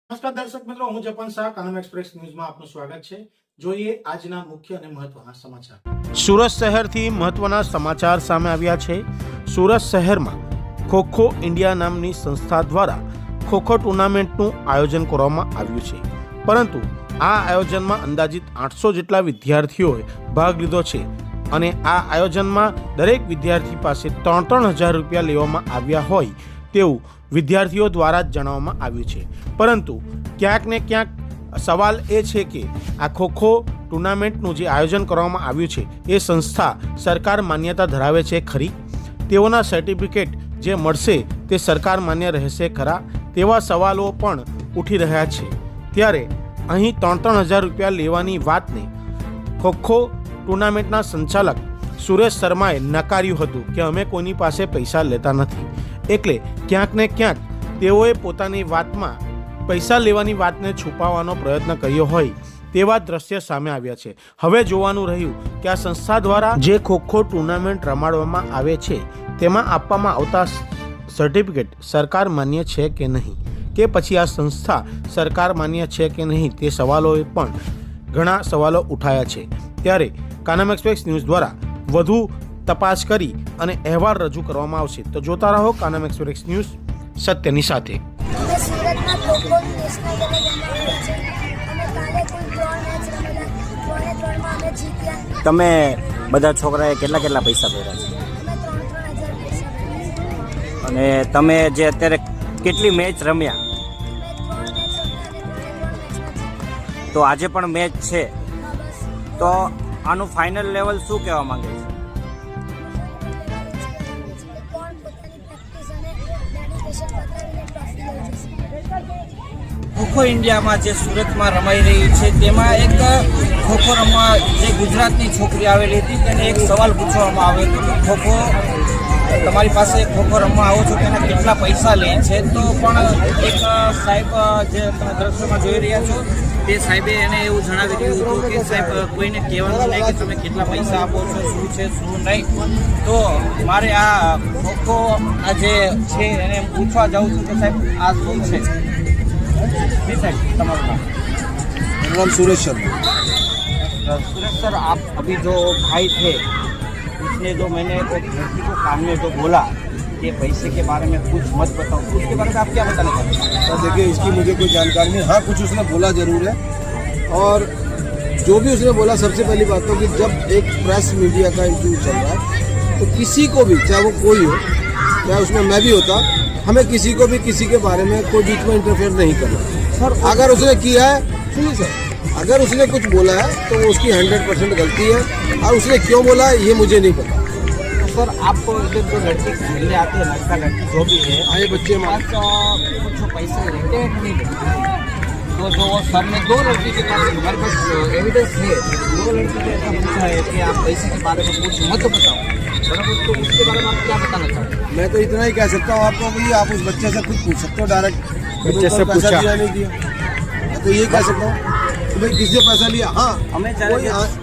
નમસ્કાર દર્શક મિત્રો, હું જપન શાહ, કાનમ એક્સપ્રેસ ન્યૂઝમાં આપનું સ્વાગત છે। જોઈએ આજના મુખ્ય અને મહત્વના સમાચાર। સુરત શહેરથી મહત્વના સમાચાર સામે આવ્યા છે। સુરત શહેરમાં ખોખો ઇન્ડિયા નામની સંસ્થા દ્વારા ખોખો ટુર્નામેન્ટનું આયોજન કરવામાં આવ્યું છે, પરંતુ આ આયોજનમાં અંદાજિત 800 જેટલા વિદ્યાર્થીઓએ ભાગ લીધો છે અને આ આયોજનમાં દરેક વિદ્યાર્થી પાસે 3,000 રૂપિયા લેવામાં આવ્યા હોય તેવું વિદ્યાર્થીઓ દ્વારા જ જણાવવામાં આવ્યું છે। પરંતુ ક્યાંક ને ક્યાંક સવાલ એ છે કે આ ખોખો ટુર્નામેન્ટનું જે આયોજન કરવામાં આવ્યું છે એ સંસ્થા સરકાર માન્યતા ધરાવે છે ખરી? તેઓના સર્ટિફિકેટ જે મળશે તે સરકાર માન્ય રહેશે ખરા? તેવા સવાલો પણ ઉઠી રહ્યા છે। ત્યારે અહીં 3,000 રૂપિયા લેવાની વાતને ખોખો ટુર્નામેન્ટના સંચાલક સુરેશ શર્માએ નકાર્યું હતું કે અમે કોઈની પાસે પૈસા લેતા નથી। એટલે ક્યાંક ને ક્યાંક તેઓએ પોતાની વાતમાં પૈસા લેવાની વાતને છુપાવવાનો પ્રયત્ન કર્યો હોય તેવા દ્રશ્ય સામે આવ્યા છે। હવે જોવાનું રહ્યું કે આ સંસ્થા દ્વારા જે ખોખો ટુર્નામેન્ટ રમાડવામાં આવે છે તેમાં આપવામાં આવતા સર્ટિફિકેટ સરકાર માન્ય છે કે નહીં, કે પછી આ સંસ્થા સરકાર માન્ય છે કે નહીં, તે સવાલોએ પણ ઘણા સવાલો ઉઠાયા છે। ત્યારે કાનમ એક્સપ્રેસ ન્યૂઝ દ્વારા વધુ તપાસ કરી અને અહેવાલ રજૂ કરવામાં આવશે। તો જોતા રહો કાનમ એક્સપ્રેસ ન્યૂઝ, સત્યની સાથે। તમે બધા છોકરાએ કેટલા પૈસા ભર્યા છે? અને તમે જે અત્યારે કેટલી મેચ રમ્યા? તો આજે પણ મેચ છે, તો આનું ફાઇનલ લેવલ શું કહેવા માંગે છે? ખોખો ઇન્ડિયામાં જે સુરતમાં રમાઈ રહી છે તેમાં એક ખોખો રમવા જે ગુજરાતની છોકરી આવેલી હતી તેને એક સવાલ પૂછવામાં આવ્યો હતો કે ખોખો તમારી પાસે ખોખો રમવા આવો છો તેના કેટલા પૈસા લે છે? તો પણ એક સાહેબ જે તમે દ્રશ્યમાં જોઈ રહ્યા છો તે સાહેબે એને એવું જણાવી રહ્યું હતું કે સાહેબ કોઈને કહેવાનું નહીં કે તમે કેટલા પૈસા આપો છો, શું છે શું નહીં। તો મારે આ ખોખો આ જે છે એને પૂછવા જાઉં છું કે સાહેબ આ શું છે? मेरा नाम सुरेश शर्मा। सुरेश सर, आप अभी जो भाई थे उसने जो मैंने एक लड़की को कान में जो बोला कि पैसे के बारे में कुछ मत बताओ, उसके बारे में आप क्या बताना चाहते हैं? सर देखिए, इसकी मुझे कोई जानकारी नहीं। हाँ, कुछ उसने बोला ज़रूर है, और जो भी उसने बोला, सबसे पहली बात तो कि जब एक प्रेस मीडिया का इंटरव्यू चल रहा है तो किसी को भी, चाहे वो कोई हो, चाहे उसमें मैं भी होता, हमें किसी को भी किसी के बारे में कोई बीच में इंटरफेयर नहीं करना। सर अगर उसने किया है, सुनिए सर, अगर उसने कुछ बोला है तो वो उसकी 100% गलती है, और उसने क्यों बोला है ये मुझे नहीं पता। तो सर आपको जो लड़की खेलने आते हैं, लड़का लड़की जो भी है, आए बच्चे कुछ पैसे लेते हैं कि नहीं लेते? तो जो वो सर ने 2 लड़की के पास, हमारे पास एविडेंस है, 2 लड़की को ऐसा पूछा है कि आप पैसे के बारे में कुछ मत बताओ, बराबर? तो उसके बारे में आप क्या बताना चाहते हैं? मैं तो इतना ही कह सकता हूँ आपको कि आप उस बच्चे से खुद पूछ सकते हो डायरेक्ट, बच्चे से पैसा पूछा दिया नहीं दिया। मैं तो ये कह सकता हूँ कि भाई किससे पैसा लिया। हाँ, અમે જ્યારે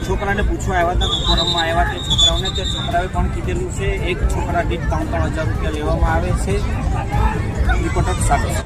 છોકરાને પૂછવા આવ્યા હતા, ખોખો રમવા આવ્યા તે છોકરાઓને, તે છોકરાએ પણ કીધેલું છે એક છોકરા દીઠ 3,000 રૂપિયા લેવામાં આવે છે। રિપોર્ટર સાથે